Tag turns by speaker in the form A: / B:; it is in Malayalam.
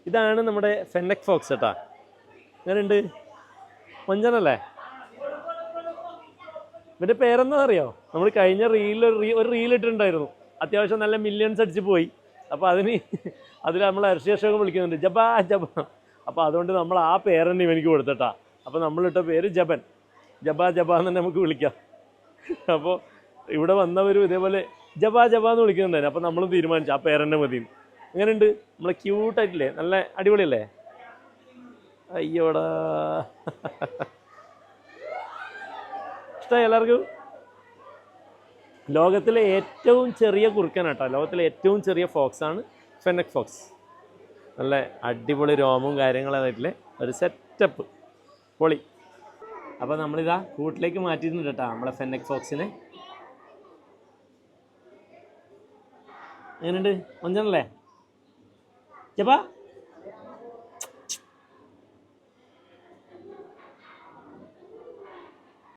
A: ഇതാണ് നമ്മുടെ ഫെന്നക് ഫോക്സ് കേട്ടാ. എങ്ങനെയുണ്ട്? മൊഞ്ചനല്ലേ? ഇവൻ്റെ പേരെന്താ അറിയോ? നമ്മൾ കഴിഞ്ഞ ഒരു റീൽ ഇട്ടിട്ടുണ്ടായിരുന്നു, അത്യാവശ്യം നല്ല മില്യൺസ് അടിച്ച് പോയി. അപ്പോൾ അതിൽ നമ്മൾ അർശേഷമൊക്കെ വിളിക്കുന്നുണ്ട് ജബാ ജബ. അപ്പോൾ അതുകൊണ്ട് നമ്മൾ ആ പേരെന്നെ ഇവനിക്ക് കൊടുത്തിട്ടാ. അപ്പോൾ നമ്മളിട്ട പേര് ജബൻ, ജബാ ജബ എന്ന് തന്നെ നമുക്ക് വിളിക്കാം. അപ്പോൾ ഇവിടെ വന്നവരും ഇതേപോലെ ജബാ ജബ എന്ന് വിളിക്കുന്നുണ്ടായിരുന്നു. അപ്പോൾ നമ്മളും തീരുമാനിച്ചു ആ പേരെന്നെ മതി. എങ്ങനെയുണ്ട്? നമ്മളെ ക്യൂട്ടായിട്ടില്ലേ? നല്ല അടിപൊളിയല്ലേ? അയ്യോടാ, ഇഷ്ടമായി എല്ലാവർക്കും? ലോകത്തിലെ ഏറ്റവും ചെറിയ കുറുക്കനാട്ടോ, ലോകത്തിലെ ഏറ്റവും ചെറിയ ഫോക്സാണ് ഫെന്നക് ഫോക്സ്. നല്ല അടിപൊളി രോമവും കാര്യങ്ങളായിട്ടുള്ള ഒരു സെറ്റപ്പ്, പൊളി. അപ്പോൾ നമ്മളിതാ കൂട്ടിലേക്ക് മാറ്റിയിട്ടുണ്ട് കേട്ടോ നമ്മളെ ഫെന്നക് ഫോക്സിനെ. എങ്ങനെയുണ്ട്? മൊഞ്ചനല്ലേ? ജബാ